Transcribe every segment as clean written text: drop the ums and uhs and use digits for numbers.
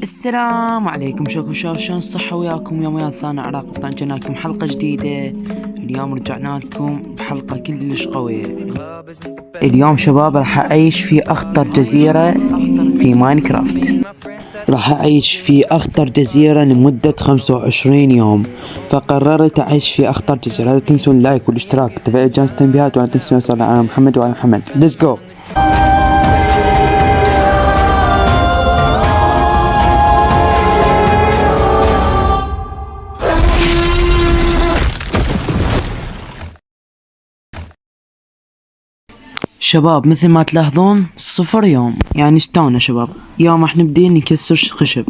السلام عليكم، شلون الصحة وياكم؟ يوميات ثاني عراق، طبعا جينا لكم حلقة جديدة. اليوم رجعنا لكم بحلقة كلش قوية. اليوم شباب راح أعيش في أخطر جزيرة في ماينكرافت. راح أعيش في أخطر جزيرة لمدة 25 يوم، فقررت أعيش في أخطر جزيرة. لا تنسون اللايك والاشتراك وتفعيل جرس التنبيهات، ولا تنسون صلوا على محمد وعلى محمد. Let's go. شباب مثل ما تلاحظون 0 يوم، يعني شتونا شباب. يوم راح نبدي نكسر خشب.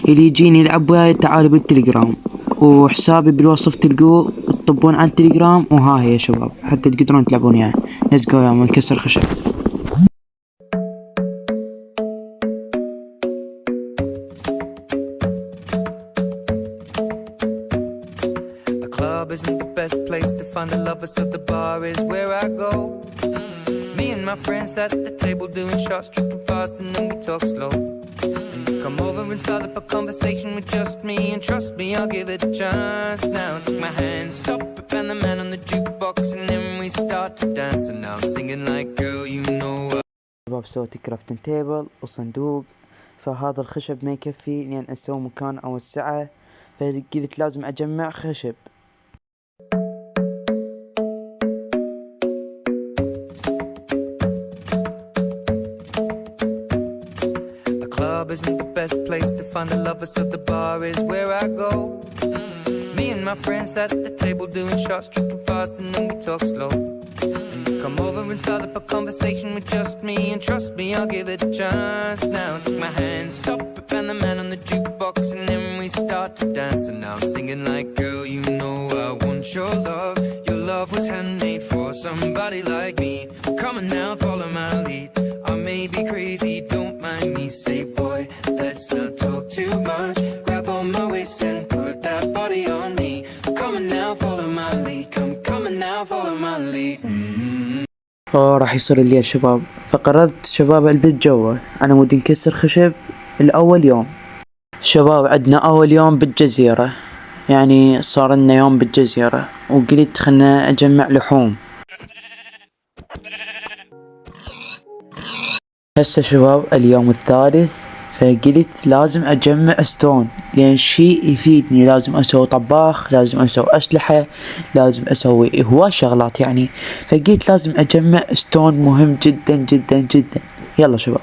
اللي يجيني يلعب وياي تعالوا بالتليجرام، وحسابي بالوصف تلقوه، تطبون على التليجرام، وها هي شباب حتى تقدرون تلعبون يعني. ليتس جو يوم نكسر خشب. Isn't the best place to find the lovers, so the bar is where I go. Me and my friends at the table doing shots, tripping fast, and then we talk slow. And you come over and start up a conversation with just me, and trust me, I'll give it a chance. Now take my hand, stop it, and the man on the jukebox, and then we start to dance. And now I'm singing like, girl, you know شباب سويت كرافتن تيبل وصندوق، فهذا الخشب ما يكفي لأن أسوي مكان أوسعه، فقلت لازم أجمع خشب. isn't the best place to find the lovers, so the bar is where I go. Me and my friends at the table doing shots, tripping fast, and then we talk slow. And you come over and start up a conversation with just me, and trust me, I'll give it a chance. Now take my hand, stop it, and the man on the jukebox, and then we start to dance. And now I'm singing like, girl, you know I want your love. Your love was handmade for somebody like me. Come on now, follow my lead. I may be crazy, don't mind me. Say, boy, let's not talk too much. Grab on my waist and put that body on me. Come on now, follow my lead. Come on now, follow my lead. راح يصير الليل شباب، فقررت شباب البيت جوا. انا ودي نكسر خشب الاول يوم. شباب عندنا اول يوم بالجزيرة، يعني صار لنا يوم بالجزيرة، وقلت خلنا اجمع لحوم. هسه شباب اليوم الثالث، فقلت لازم اجمع ستون، لان شيء يفيدني. لازم اسوي طباخ، لازم اسوي اسلحة، لازم اسوي هواي شغلات يعني. فقلت لازم اجمع ستون، مهم جدا جدا جدا. يلا شباب.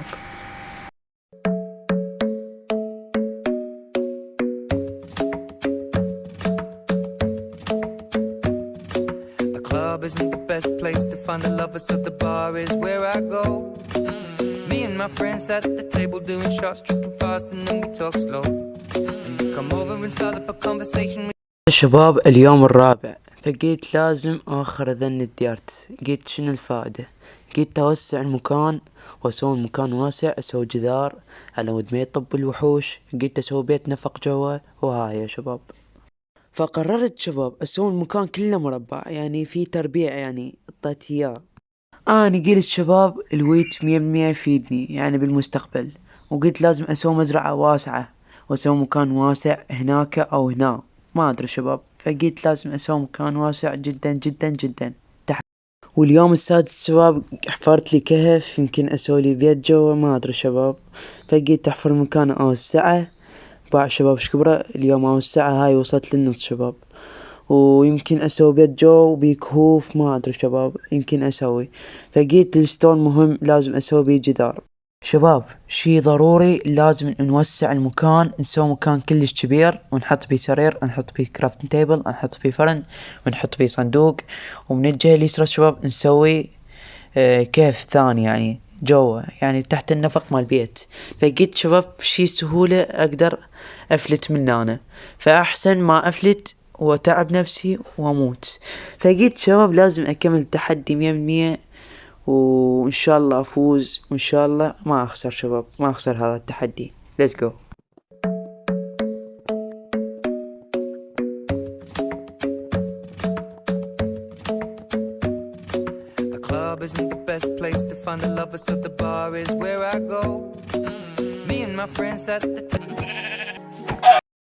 Isn't the best place to find the lovers, so the bar is where I go. Me and my friends at the table doing shots, tripping fast, and then we talk slow. And you come over and start up a conversation with شباب اليوم الرابع، فقلت لازم اخر ذن الديارت. قلت شنو الفائدة؟ قلت اوسع المكان، واسوي مكان واسع، اسوي جدار على ود ما يطب الوحوش. قلت اسوي بيت نفق جوا، وهاي يا شباب. فقررت شباب اسوي المكان كله مربع، يعني في تربيع، يعني اعطيت اياه. انا قلت شباب الويت 100% يفيدني يعني بالمستقبل، وقلت لازم اسوي مزرعة واسعة، واسوي مكان واسع هناك او هنا، ما ادري شباب. فقلت لازم اسوي مكان واسع جدا جدا جدا تحت. واليوم السادس شباب حفرت لي كهف، يمكن اسوي لي بيت جوا، ما ادري شباب. فقلت احفر مكان اوسعه. باع شباب شكبره اليوم اوسعه، هاي وصلت للنص شباب. ويمكن اسوي بيت جو بكهوف، ما ادري شباب، يمكن اسوي. فقلت الستون مهم، لازم اسوي بيه جدار. شباب شي ضروري، لازم نوسع المكان، نسوي مكان كلش كبير، ونحط بيه سرير، نحط بيه كرافتن تيبل، نحط بيه فرن، ونحط بيه صندوق. ومن الجهة اليسرى شباب نسوي كيف ثاني يعني جوا، يعني تحت النفق مال البيت. فقلت شباب شي سهولة اقدر افلت من هنا، فاحسن ما افلت وتعب نفسي واموت. فقلت شباب لازم اكمل التحدي 100%، وان شاء الله افوز، وان شاء الله ما اخسر شباب، ما اخسر هذا التحدي. Let's go. The club isn't the best place to find the lovers, so the bar is where I go. Me and my friends at the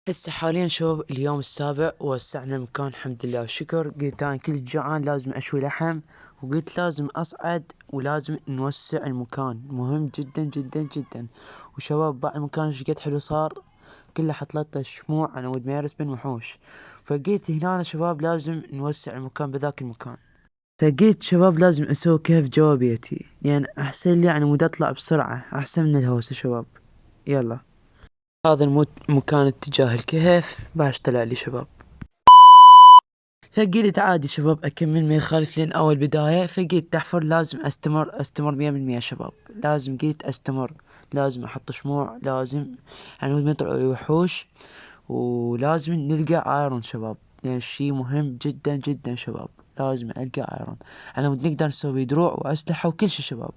هسه حاليا شباب اليوم السابع ووسعنا المكان الحمد لله والشكر. قلت انا كل جوعان لازم اشوي لحم، وقلت لازم اصعد ولازم نوسع المكان، مهم جدا جدا جدا. وشباب باع المكان شقد حلو صار، كله حطلته شموع على ود ما يرس بين وحوش. فقلت هنا أنا شباب لازم نوسع المكان بذاك المكان. فقلت شباب لازم اسوي كيف جوا بيتي، لان احسن لي على مود اطلع بسرعة احسن من الهوسة شباب. يلا هذا مكان اتجاه الكهف باش طلع لي شباب. فقلت عادي شباب اكمل ما يخالف لين اول بداية. فقلت تحفر لازم استمر 100% شباب، لازم قلت استمر، لازم احط شموع، لازم يعني ما يطلعوا لي وحوش، ولازم نلقى ايرون شباب، لان شي مهم جدا جدا شباب. لازم القى ايرون على مود نقدر نسوي دروع واسلحة وكل شي شباب.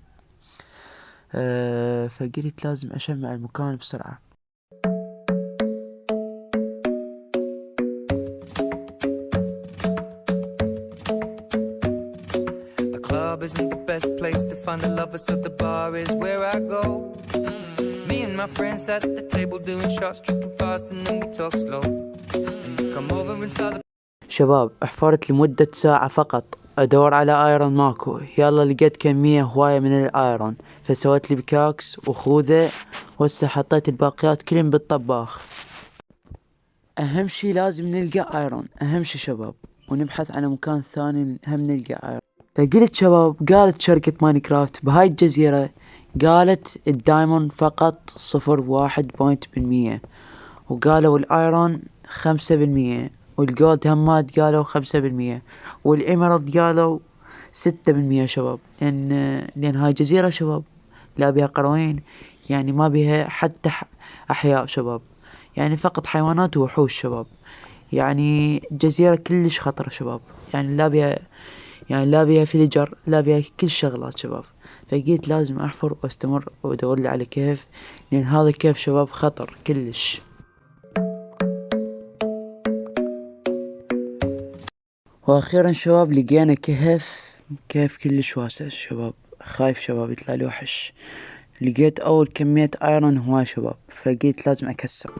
فقلت لازم اشمع المكان بسرعة. Club isn't the best place to find the lovers, so the bar is where I go. Me and my friends at the table doing shots, tripping fast, and then we talk slow. And you come over and start the شباب حفرت لمدة ساعة فقط ادور على ايرون ماكو. يلا لقيت كمية هواية من الايرون، فسويت لي بكاكس وخوذة، وهسه حطيت الباقيات كلهم بالطباخ. اهم شي لازم نلقى ايرون، اهم شي شباب، ونبحث على مكان ثاني هم نلقى ايرون. فقلت شباب قالت شركة ماينكرافت بهاي الجزيرة، قالت الدايموند فقط 0.1%، وقالوا الايرون 5%، والجولد همات قالوا 5%، والإمارات قالوا 6% شباب. لأن هاي جزيرة شباب لا بيها قروين، يعني ما بيها حتى أحياء شباب، يعني فقط حيوانات ووحوش شباب. يعني جزيرة كلش خطرة شباب، يعني لا بيها فيليجر، لا بيها كل شغلات شباب. فقلت لازم أحفر واستمر وأدور لي على كيف، لأن هذا الكيف شباب خطر كلش. واخيرا شباب لقينا كيف كلش واسع شباب. خايف شباب يطلع لي وحش. لقيت اول كمية ايرون هواي شباب، فقلت لازم اكسر.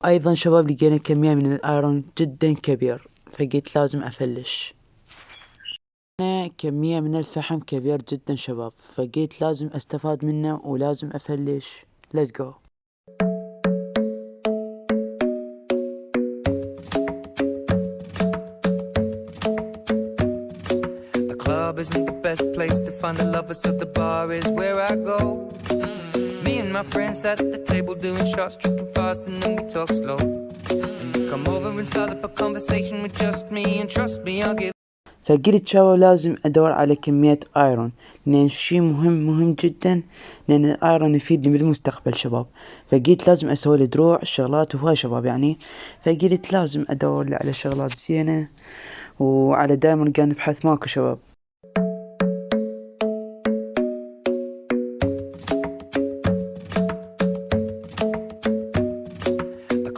ايضا شباب لقينا كمية من الايرون جدا كبير، فقلت لازم افلش. كمية من الفحم كبير جدا شباب، فقلت لازم استفاد منه ولازم افلش. Let's go. club isn't the best place to find the lovers, so the bar is where I go. Me and my friends at the table doing shots, tripping fast, and then we talk slow. And you come over and start up a conversation with just me, and trust me, I'll give. فقلت شباب لازم ادور على كمية ايرون، لان شي مهم جدا، لان الايرون يفيدني بالمستقبل شباب. فقلت لازم اسوي لي دروع شغلات وهاي شباب يعني. فقلت لازم ادور لي على شغلات زينة، وعلى دايما قاعد نبحث ماكو شباب.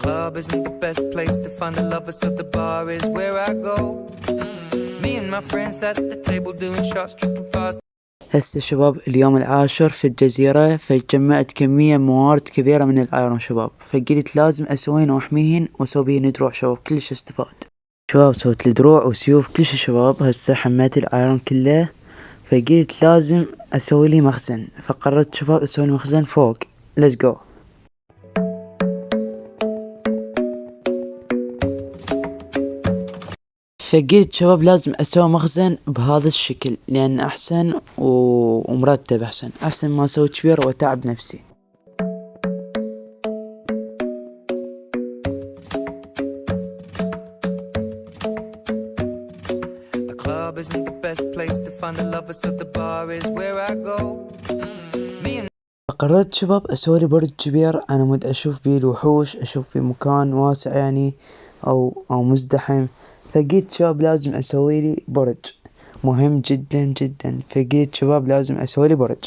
Club isn't the best place to find the lovers, so the bar is where I go. Me and my friends at the table doing shots, tripping fast. هسه شباب اليوم العاشر في الجزيرة، فجمعت كمية موارد كبيرة من الايرون شباب. فقلت لازم اسويهن واحميهن واسوي بيهن دروع شباب كلش استفاد. شباب سويت لي دروع وسيوف كلش شباب. هسه حميت الايرون كله، فقلت لازم اسوي لي مخزن. فقررت شباب اسوي لي مخزن فوق. Let's go. فقلت شباب لازم اسوي مخزن بهذا الشكل، لان احسن ومرتب، احسن ما اسوي كبير واتعب نفسي. Club isn't the best place to find the lovers, so the bar is where I go. قررت شباب اسوي لي برج كبير انا مود اشوف بيه الوحوش، اشوف بيه مكان واسع يعني او مزدحم. فقلت شباب لازم اسوي لي برج، مهم جدا جدا. فقلت شباب لازم اسوي لي برج.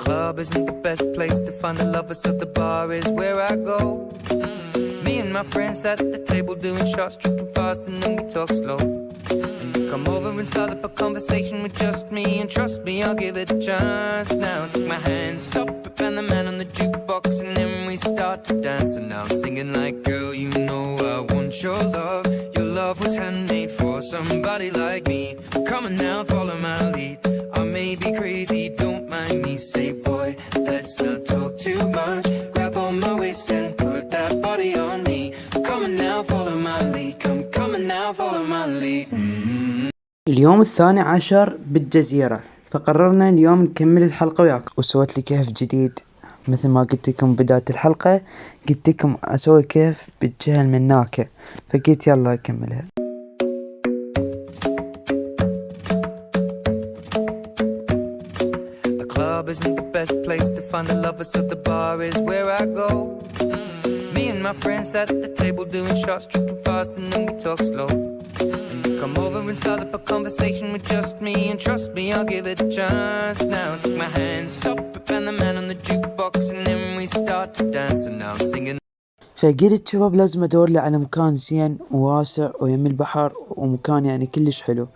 Club isn't the best place to find the lovers, so the bar is where I go. Me and my friends at the table doing shots, tripping fast, and then we talk slow. come over and start up a conversation with just me. And trust me, I'll give it a chance. Now take my hand, stop it, and the man on the jukebox, and then we start to dance. And now I'm singing like, girl, you know I want your love. Your love was handmade for somebody like me. Come on now, follow my lead. I may be crazy, don't mind me. Say, boy, let's not talk too much. Grab on my waist and put that body on me. Come on now, follow my lead. Come on now, follow my lead. اليوم 12 بالجزيرة، فقررنا اليوم نكمل الحلقة وياك، وسويت لي كيف جديد. مثل ما قلت لكم بداية الحلقة، قلت لكم اسوي كيف بالجهة المناكة، فقلت يلا اكملها. The club isn't the best place to find the lovers, so the bar is where I go. Me and my friends at the table doing shots, tripping fast, and then we talk slow. And you come over and start up a conversation with just me. And trust me, I'll give it a chance. Now take my hand, stop it, and the man on the jukebox, and then we start to dance. And now I'm singing. فقلت شباب لازم ادور لي على مكان زين وواسع ويم البحر ومكان يعني كلش حلو.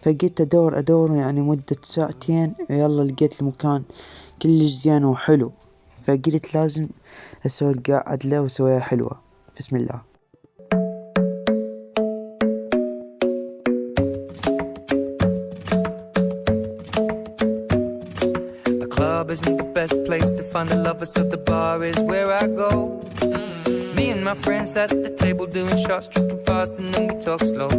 فقلت ادور يعني مدة ساعتين، يلا لقيت المكان كلش زين وحلو. فقلت لازم اسوي القاعد له وسويها حلوة. بسم الله. The club isn't the best place to find the lovers, so the bar is where I go. Me and my friends at the table doing shots, tripping fast, and then we talk slow.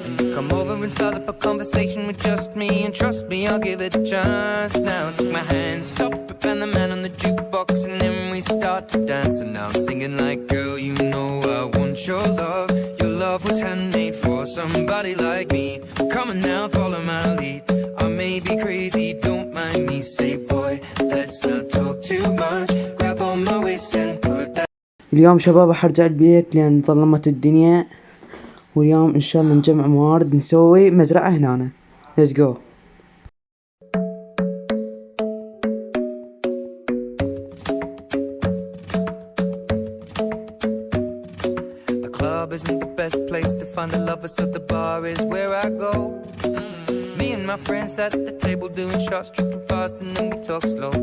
And you come over and start up a conversation with just me. And trust me, I'll give it a chance. Now take my hand, stop it, and the man on the jukebox, and then we start to dance. And now I'm singing like, girl, you know I want your love. Your love was handmade for somebody like me. Come on now, follow my lead. I may be crazy, don't mind me. Say, boy, let's not talk too much. Grab on my waist and put that. اليوم شباب حرجع البيت لان ظلمت الدنيا، واليوم ان شاء الله نجمع موارد نسوي مزرعة هنا. Let's go. The club isn't the best place to find the lovers, so the bar is where I go. Me and my friends at the table doing shots, tripping fast, and then we talk slow.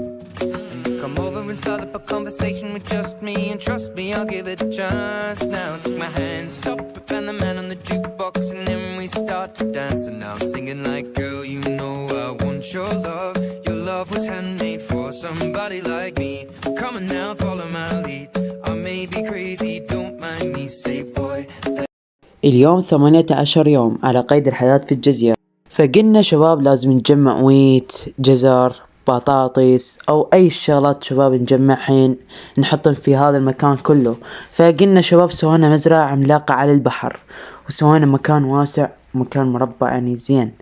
And you come over and start up a conversation with just me. And trust me, I'll give it a chance. Now take my hand, stop it, and the man on the jukebox, and then we start to dance. And now I'm singing like, girl, you know I want your love. Your love was handmade for somebody like me. Come on now, follow my lead. I may be crazy, don't mind me. Say, boy, اليوم 18 يوم على قيد الحياة في الجزيرة، فقلنا شباب لازم نجمع ويت، جزر، بطاطس او اي شغلات شباب نجمعهن نحطهم في هذا المكان كله. فقلنا شباب سوينا مزرعة عملاقة على البحر، وسوينا مكان واسع، مكان مربع يعني زين،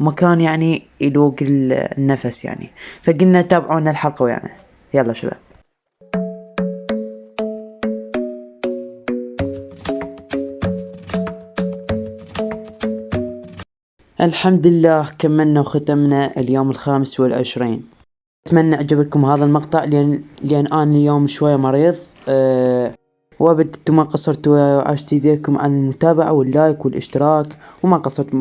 ومكان يعني يلوق النفس يعني. فقلنا تابعونا الحلقة ويانا، يلا شباب. الحمد لله كملنا وختمنا اليوم 25. أتمنى عجبكم هذا المقطع لأن أنا اليوم شوية مريض. وأبد ما قصرتوا وعشت يديكم عن المتابعة واللايك والاشتراك، وما قصرتوا.